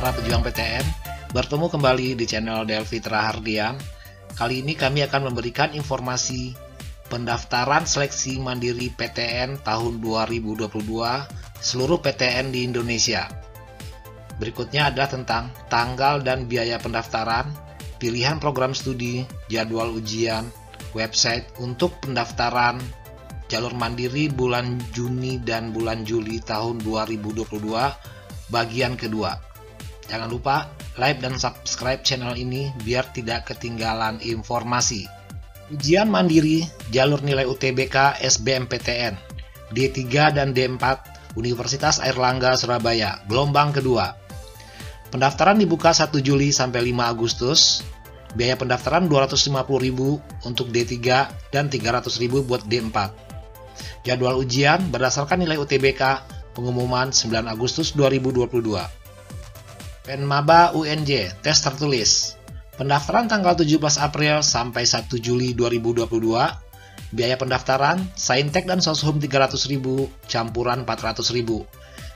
para pejuang PTN, bertemu kembali di channel Delfitra Hardian. Kali ini kami akan memberikan informasi pendaftaran seleksi mandiri PTN tahun 2022 seluruh PTN di Indonesia. Berikutnya adalah tentang tanggal dan biaya pendaftaran, pilihan program studi, jadwal ujian, website untuk pendaftaran jalur mandiri bulan Juni dan bulan Juli tahun 2022 bagian kedua. Jangan lupa like dan subscribe channel ini biar tidak ketinggalan informasi. Ujian mandiri jalur nilai UTBK SBMPTN D3 dan D4 Universitas Airlangga Surabaya gelombang kedua. Pendaftaran dibuka 1 Juli sampai 5 Agustus. Biaya pendaftaran 250.000 untuk D3 dan 300.000 buat D4. Jadwal ujian berdasarkan nilai UTBK pengumuman 9 Agustus 2022. Penmaba UNJ tes tertulis. Pendaftaran tanggal 17 April sampai 1 Juli 2022. Biaya pendaftaran Saintek dan Soshum 300.000, campuran 400.000.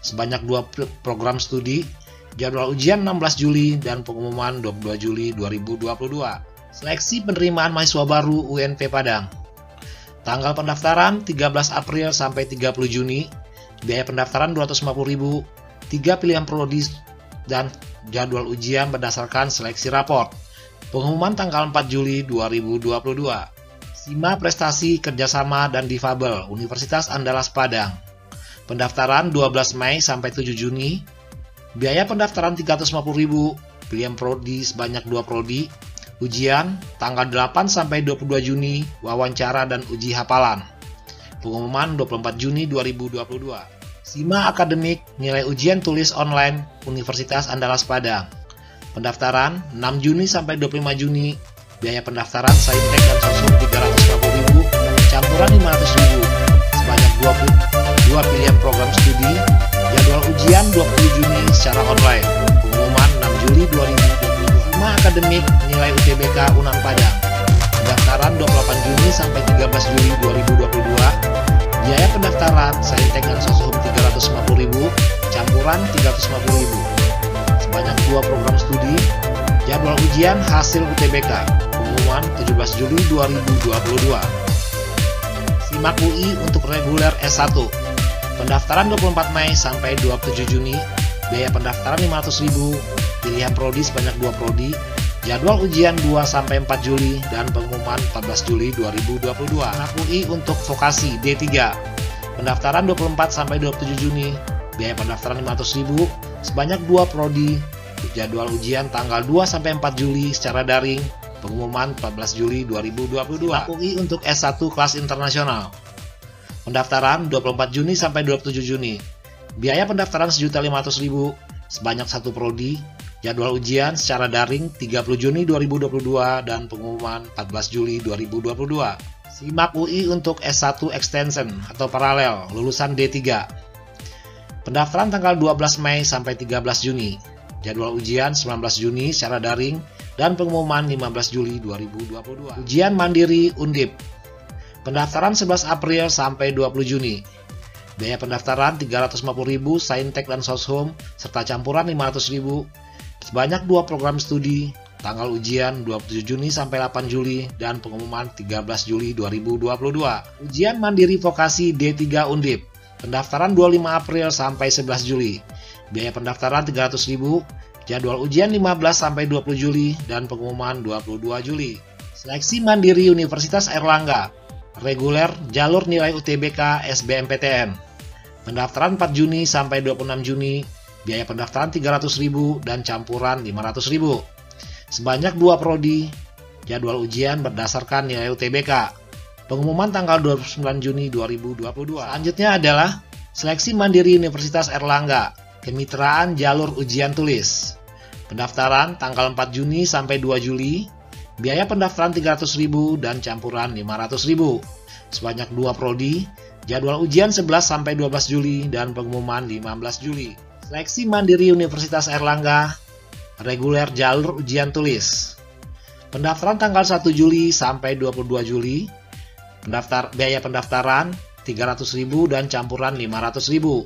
Sebanyak 2 program studi. Jadwal ujian 16 Juli dan pengumuman 22 Juli 2022. Seleksi penerimaan mahasiswa baru UNP Padang. Tanggal pendaftaran 13 April sampai 30 Juni. Biaya pendaftaran 250.000, 3 pilihan prodi dan jadwal ujian berdasarkan seleksi raport. Pengumuman tanggal 4 Juli 2022. SIMA Prestasi Kerjasama dan Difabel Universitas Andalas Padang. Pendaftaran 12 Mei sampai 7 Juni. Biaya pendaftaran 350.000, pilihan prodi sebanyak 2 prodi. Ujian tanggal 8 sampai 22 Juni, wawancara dan uji hafalan. Pengumuman 24 Juni 2022. SIMA Akademik nilai ujian tulis online Universitas Andalas Padang. Pendaftaran 6 Juni sampai 25 Juni. Biaya pendaftaran Saintek dan Soshum 350.000, campuran 500.000. Sebanyak 22 pilihan program studi. Jadwal ujian 20 Juni secara online. Pengumuman 6 Juli 2022. SIMA Akademik nilai UTBK Unan Padang. Pendaftaran 28 Juni sampai 13 Juli 2022. Biaya pendaftaran Saintek dan Soshum 350.000, campuran 350.000. Sebanyak 2 program studi. Jadwal ujian hasil UTBK. Pengumuman 17 Juli 2022. SIMAK UI untuk reguler S1. Pendaftaran 24 Mei sampai 27 Juni. Biaya pendaftaran 500.000, pilihan prodi sebanyak 2 prodi. Jadwal ujian 2 sampai 4 Juli dan pengumuman 14 Juli 2022. SIMAK UI untuk vokasi D3. Pendaftaran 24 sampai 27 Juni. Biaya pendaftaran 500.000, sebanyak 2 prodi. Jadwal ujian tanggal 2 sampai 4 Juli secara daring. Pengumuman 14 Juli 2022. SIMAK UI untuk S1 kelas internasional. Pendaftaran 24 Juni sampai 27 Juni. Biaya pendaftaran 1.500.000, sebanyak 1 prodi. Jadwal ujian secara daring 30 Juni 2022 dan pengumuman 14 Juli 2022. SIMAK UI untuk S1 Extension atau paralel lulusan D3. Pendaftaran tanggal 12 Mei sampai 13 Juni. Jadwal ujian 19 Juni secara daring dan pengumuman 15 Juli 2022. Ujian mandiri Undip. Pendaftaran 11 April sampai 20 Juni. Biaya pendaftaran 350.000 Saintek dan Soshum serta campuran 500.000. Sebanyak 2 program studi. Tanggal ujian 27 Juni sampai 8 Juli dan pengumuman 13 Juli 2022. Ujian mandiri vokasi D3 Undip. Pendaftaran 25 April sampai 11 Juli. Biaya pendaftaran 300.000. Jadwal ujian 15 sampai 20 Juli dan pengumuman 22 Juli. Seleksi mandiri Universitas Airlangga. Reguler jalur nilai UTBK SBMPTN. Pendaftaran 4 Juni sampai 26 Juni. Biaya pendaftaran 300.000 dan campuran 500.000. Sebanyak 2 prodi. Jadwal ujian berdasarkan nilai UTBK. Pengumuman tanggal 29 Juni 2022. Selanjutnya adalah seleksi mandiri Universitas Airlangga. Kemitraan jalur ujian tulis. Pendaftaran tanggal 4 Juni sampai 2 Juli. Biaya pendaftaran 300.000 dan campuran 500.000. Sebanyak 2 prodi. Jadwal ujian 11 sampai 12 Juli dan pengumuman 15 Juli. Seleksi mandiri Universitas Airlangga. Reguler jalur ujian tulis. Pendaftaran tanggal 1 Juli sampai 22 Juli. Biaya pendaftaran 300.000 dan campuran 500.000.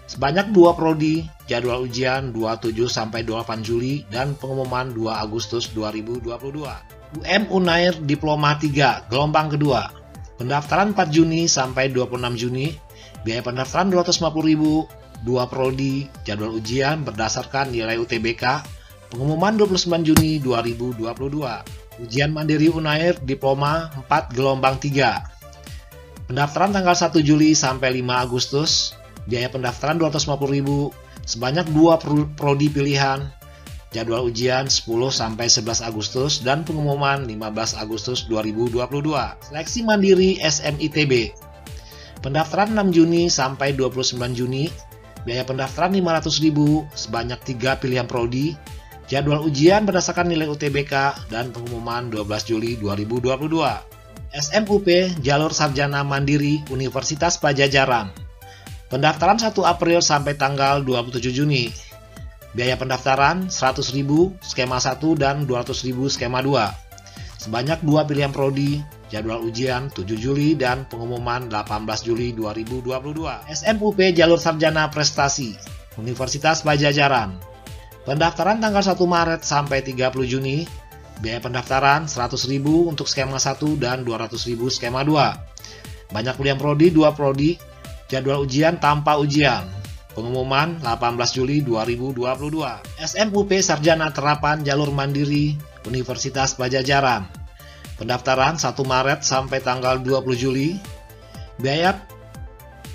Sebanyak 2 prodi, jadwal ujian 27 sampai 28 Juli dan pengumuman 2 Agustus 2022. Unair Diploma 3, gelombang kedua. Pendaftaran 4 Juni sampai 26 Juni, biaya pendaftaran 250.000, 2 prodi, jadwal ujian berdasarkan nilai UTBK, pengumuman 29 Juni 2022. Ujian mandiri Unair Diploma 4 gelombang 3. Pendaftaran tanggal 1 Juli sampai 5 Agustus, biaya pendaftaran 250.000, sebanyak 2 prodi pilihan, jadwal ujian 10 sampai 11 Agustus dan pengumuman 15 Agustus 2022. Seleksi mandiri SMITB. Pendaftaran 6 Juni sampai 29 Juni, biaya pendaftaran 500.000, sebanyak 3 pilihan prodi, jadwal ujian berdasarkan nilai UTBK dan pengumuman 12 Juli 2022. SMUP Jalur Sarjana Mandiri Universitas Padjadjaran. Pendaftaran 1 April sampai tanggal 27 Juni. Biaya pendaftaran 100.000 skema 1 dan 200.000 skema 2. Sebanyak 2 pilihan prodi, jadwal ujian 7 Juli dan pengumuman 18 Juli 2022. SMUP Jalur Sarjana Prestasi Universitas Padjadjaran. Pendaftaran tanggal 1 Maret sampai 30 Juni, biaya pendaftaran 100.000 untuk skema 1 dan 200.000 skema 2. Banyak pilihan prodi, 2 prodi, jadwal ujian tanpa ujian. Pengumuman 18 Juli 2022. SMUP Sarjana Terapan Jalur Mandiri Universitas Padjadjaran. Pendaftaran 1 Maret sampai tanggal 20 Juli, biaya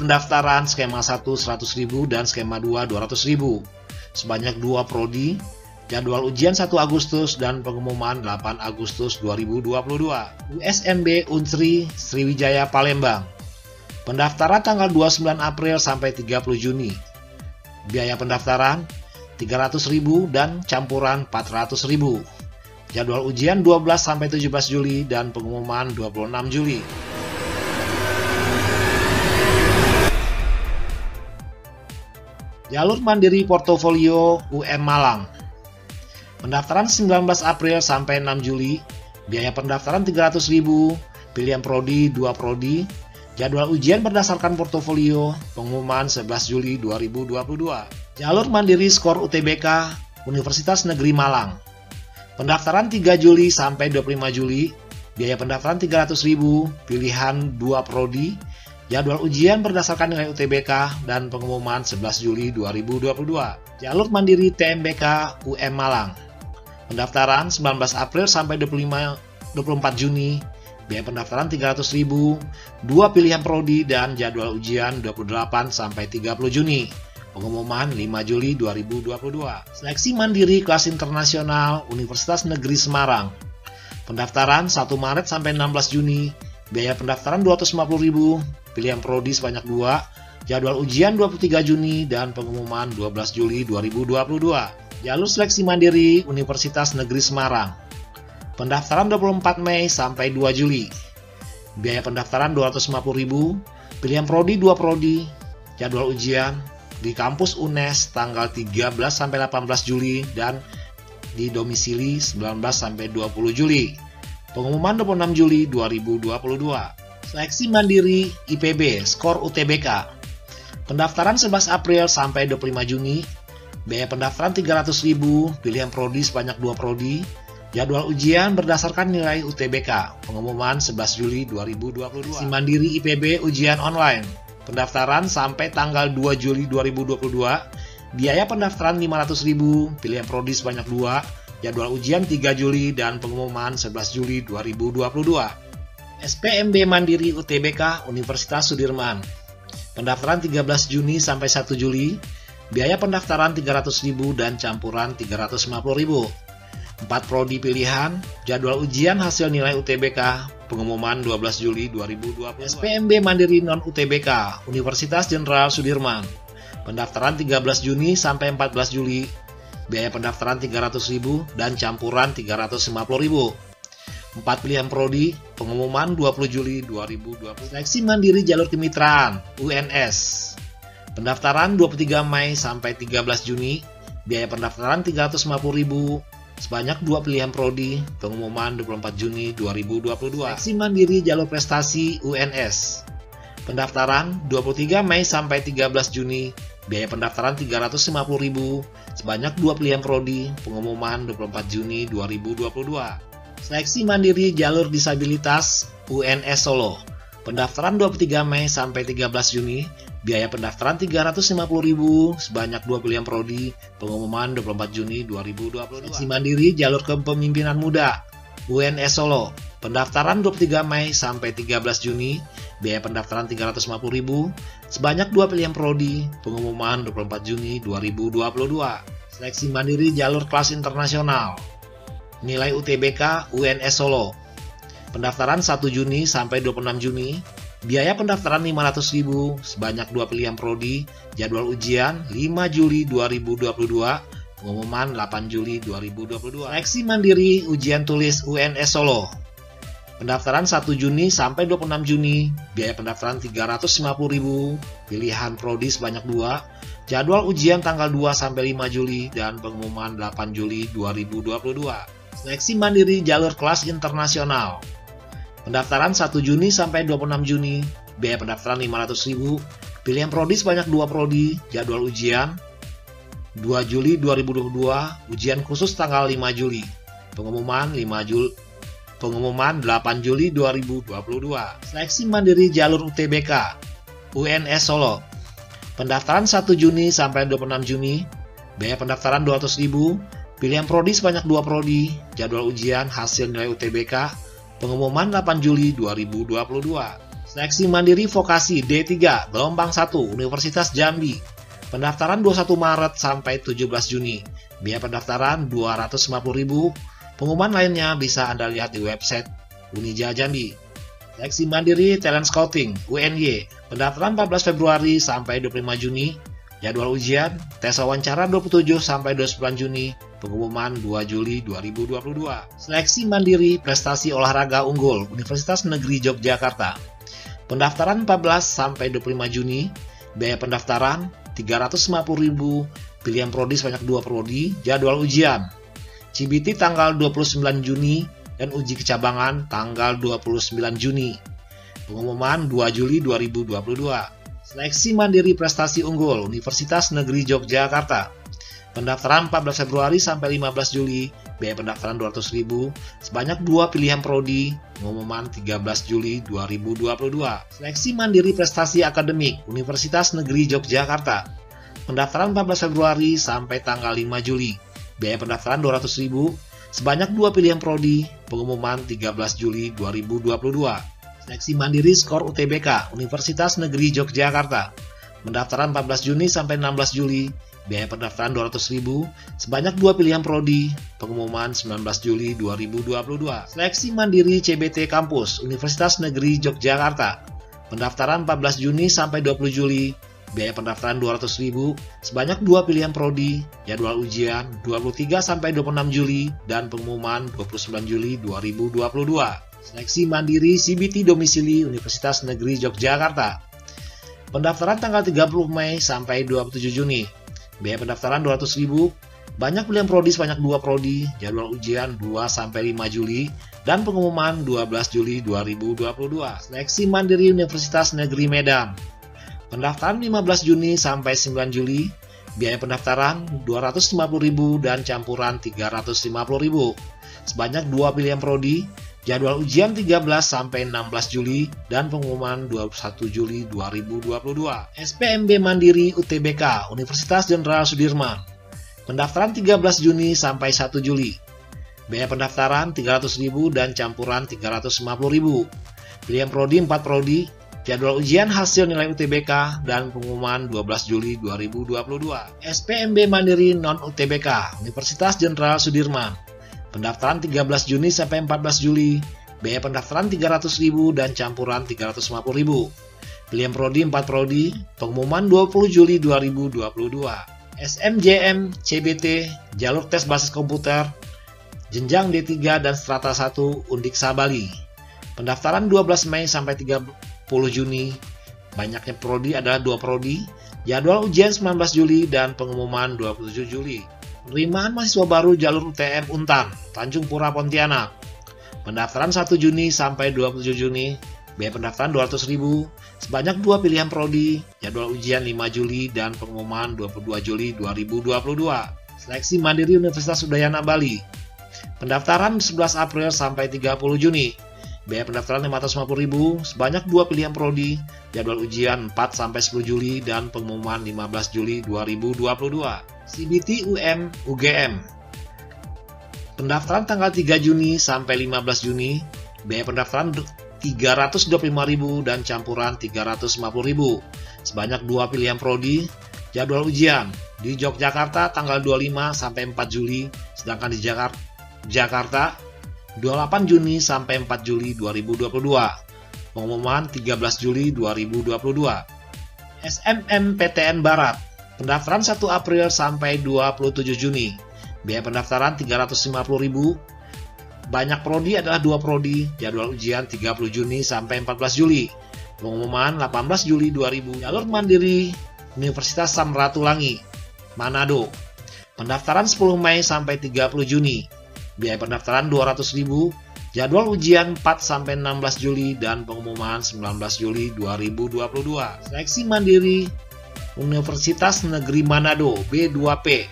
pendaftaran skema 1 100.000 dan skema 2 200.000. Sebanyak 2 prodi, jadwal ujian 1 Agustus dan pengumuman 8 Agustus 2022. USMB Unsri Sriwijaya Palembang. Pendaftaran tanggal 29 April sampai 30 Juni. Biaya pendaftaran 300.000 dan campuran 400.000. Jadwal ujian 12 sampai 17 Juli dan pengumuman 26 Juli. Jalur Mandiri Portofolio UM Malang. Pendaftaran 19 April sampai 6 Juli, biaya pendaftaran 300.000, pilihan prodi 2 prodi, jadwal ujian berdasarkan portofolio, pengumuman 11 Juli 2022. Jalur Mandiri Skor UTBK Universitas Negeri Malang. Pendaftaran 3 Juli sampai 25 Juli, biaya pendaftaran 300.000, pilihan 2 prodi, jadwal ujian berdasarkan nilai UTBK dan pengumuman 11 Juli 2022. Jalur Mandiri TMBK UM Malang. Pendaftaran 19 April sampai 24 Juni, biaya pendaftaran 300.000, 2 pilihan prodi dan jadwal ujian 28 sampai 30 Juni. Pengumuman 5 Juli 2022. Seleksi Mandiri Kelas Internasional Universitas Negeri Semarang. Pendaftaran 1 Maret sampai 16 Juni, biaya pendaftaran 250.000, pilihan prodi sebanyak 2, jadwal ujian 23 Juni dan pengumuman 12 Juli 2022. Jalur Seleksi Mandiri Universitas Negeri Semarang. Pendaftaran 24 Mei sampai 2 Juli. Biaya pendaftaran 250.000, pilihan prodi 2 prodi, jadwal ujian di kampus UNES tanggal 13 sampai 18 Juli dan di domisili 19 sampai 20 Juli. Pengumuman 26 Juli 2022. Seleksi Mandiri IPB Skor UTBK. Pendaftaran 11 April sampai 25 Juni. Biaya pendaftaran 300.000, pilihan prodi sebanyak 2 prodi. Jadwal ujian berdasarkan nilai UTBK. Pengumuman 11 Juli 2022. Seleksi Mandiri IPB ujian online. Pendaftaran sampai tanggal 2 Juli 2022. Biaya pendaftaran 500.000, pilihan prodi sebanyak 2. Jadwal ujian 3 Juli dan pengumuman 11 Juli 2022. SPMB Mandiri UTBK Universitas Sudirman. Pendaftaran 13 Juni sampai 1 Juli, biaya pendaftaran 300.000 dan campuran 350.000. 4 prodi pilihan, jadwal ujian hasil nilai UTBK, pengumuman 12 Juli 2020. SPMB Mandiri Non-UTBK Universitas Jenderal Sudirman. Pendaftaran 13 Juni sampai 14 Juli, biaya pendaftaran 300.000 dan campuran 350.000. 4 pilihan prodi, pengumuman 20 Juli 2020. Seleksi Mandiri Jalur Kemitraan UNS. Pendaftaran 23 Mei sampai 13 Juni, biaya pendaftaran 350.000, sebanyak 2 pilihan prodi, pengumuman 24 Juni 2022. Seleksi Mandiri Jalur Prestasi UNS. Pendaftaran 23 Mei sampai 13 Juni, biaya pendaftaran Rp350.000, sebanyak 2 pilihan prodi, pengumuman 24 Juni 2022. Seleksi mandiri jalur disabilitas UNS Solo, pendaftaran 23 Mei sampai 13 Juni, biaya pendaftaran Rp350.000, sebanyak 2 pilihan prodi, pengumuman 24 Juni 2022. Seleksi mandiri jalur kepemimpinan muda UNS Solo, pendaftaran 23 Mei sampai 13 Juni, biaya pendaftaran Rp350.000, sebanyak 2 pilihan prodi, pengumuman 24 Juni 2022. Seleksi mandiri jalur kelas internasional, nilai UTBK UNS Solo, pendaftaran 1 Juni sampai 26 Juni, biaya pendaftaran Rp500.000, sebanyak 2 pilihan prodi, jadwal ujian 5 Juli 2022, pengumuman 8 Juli 2022. Seleksi mandiri ujian tulis UNS Solo, pendaftaran 1 Juni sampai 26 Juni, biaya pendaftaran Rp350.000, pilihan prodi sebanyak 2, jadwal ujian tanggal 2 sampai 5 Juli, dan pengumuman 8 Juli 2022. Seleksi mandiri jalur kelas internasional, pendaftaran 1 Juni sampai 26 Juni, biaya pendaftaran Rp500.000, pilihan prodi sebanyak 2 prodi, jadwal ujian 2 Juli 2022, ujian khusus tanggal 5 Juli, pengumuman 8 Juli 2022. Seleksi mandiri jalur UTBK UNS Solo, pendaftaran 1 Juni sampai 26 Juni, biaya pendaftaran Rp200.000, pilihan prodi sebanyak 2 prodi, jadwal ujian hasil nilai UTBK, pengumuman 8 Juli 2022. Seleksi mandiri vokasi D3 gelombang 1 Universitas Jambi, pendaftaran 21 Maret sampai 17 Juni, biaya pendaftaran Rp250.000, pengumuman lainnya bisa Anda lihat di website Unija Jambi. Seleksi mandiri talent scouting UNY, pendaftaran 14 Februari sampai 25 Juni, jadwal ujian, tes wawancara 27 sampai 29 Juni, pengumuman 2 Juli 2022. Seleksi mandiri prestasi olahraga unggul Universitas Negeri Yogyakarta, pendaftaran 14 sampai 25 Juni, biaya pendaftaran Rp350.000, pilihan prodi sebanyak 2 prodi, jadwal ujian CBT tanggal 29 Juni dan uji kecabangan tanggal 29 Juni, pengumuman 2 Juli 2022. Seleksi mandiri prestasi unggul Universitas Negeri Yogyakarta, pendaftaran 14 Februari sampai 15 Juli, biaya pendaftaran Rp200.000, sebanyak 2 pilihan prodi, pengumuman 13 Juli 2022. Seleksi mandiri prestasi akademik Universitas Negeri Yogyakarta, pendaftaran 14 Februari sampai tanggal 5 Juli, biaya pendaftaran Rp200.000, sebanyak 2 pilihan prodi, pengumuman 13 Juli 2022. Seleksi mandiri skor UTBK Universitas Negeri Yogyakarta, pendaftaran 14 Juni sampai 16 Juli, biaya pendaftaran Rp200.000, sebanyak 2 pilihan prodi, pengumuman 19 Juli 2022. Seleksi mandiri CBT Kampus Universitas Negeri Yogyakarta, pendaftaran 14 Juni sampai 20 Juli, biaya pendaftaran Rp200.000, sebanyak 2 pilihan prodi, jadwal ujian 23 sampai 26 Juli, dan pengumuman 29 Juli 2022. Seleksi mandiri CBT domisili Universitas Negeri Yogyakarta, pendaftaran tanggal 30 Mei sampai 27 Juni, biaya pendaftaran Rp200.000, banyak pilihan prodi sebanyak 2 prodi, jadwal ujian 2 sampai 5 Juli, dan pengumuman 12 Juli 2022. Seleksi mandiri Universitas Negeri Medan, pendaftaran 15 Juni sampai 9 Juli, biaya pendaftaran Rp250.000 dan campuran Rp350.000, sebanyak 2 pilihan prodi, jadwal ujian 13 sampai 16 Juli, dan pengumuman 21 Juli 2022. SPMB Mandiri UTBK Universitas Jenderal Sudirman, pendaftaran 13 Juni sampai 1 Juli, biaya pendaftaran Rp300.000 dan campuran Rp350.000, pilihan prodi 4 prodi, jadwal ujian hasil nilai UTBK, dan pengumuman 12 Juli 2022. SPMB Mandiri Non-UTBK Universitas Jenderal Sudirman, pendaftaran 13 Juni sampai 14 Juli, biaya pendaftaran Rp300.000 dan campuran Rp350.000, pilihan prodi 4 prodi, pengumuman 20 Juli 2022. SMJM CBT, jalur tes basis komputer, jenjang D3 dan strata 1 Undiksa Bali, pendaftaran 12 Mei sampai 30 Juni, banyaknya prodi adalah 2 prodi, jadwal ujian 19 Juli, dan pengumuman 27 Juli. Penerimaan mahasiswa baru jalur UTM Untan, Tanjung Pura Pontianak, pendaftaran 1 Juni sampai 27 Juni, Biaya pendaftaran Rp200.000, sebanyak 2 pilihan prodi, jadwal ujian 5 Juli dan pengumuman 22 Juli 2022. Seleksi mandiri Universitas Udayana Bali. Pendaftaran 11 April sampai 30 Juni. Biaya pendaftaran Rp550.000, sebanyak 2 pilihan prodi, jadwal ujian 4 sampai 10 Juli dan pengumuman 15 Juli 2022. CBT UM UGM. Pendaftaran tanggal 3 Juni sampai 15 Juni. Biaya pendaftaran Rp325.000 dan campuran Rp350.000. Sebanyak 2 pilihan prodi, jadwal ujian di Yogyakarta tanggal 25 sampai 4 Juli, sedangkan di Jakarta 28 Juni sampai 4 Juli 2022. Pengumuman 13 Juli 2022. SMMPTN Barat. Pendaftaran 1 April sampai 27 Juni. Biaya pendaftaran Rp350.000. Banyak prodi adalah 2 prodi, jadwal ujian 30 Juni sampai 14 Juli. Pengumuman 18 Juli 2000. Jalur mandiri Universitas Samratulangi, Manado. Pendaftaran 10 Mei sampai 30 Juni. Biaya pendaftaran Rp200.000, jadwal ujian 4 sampai 16 Juli dan pengumuman 19 Juli 2022. Seleksi mandiri Universitas Negeri Manado B2P.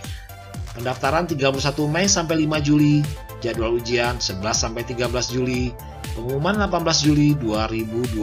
Pendaftaran 31 Mei sampai 5 Juli, jadwal ujian 11 sampai 13 Juli, pengumuman 18 Juli 2022.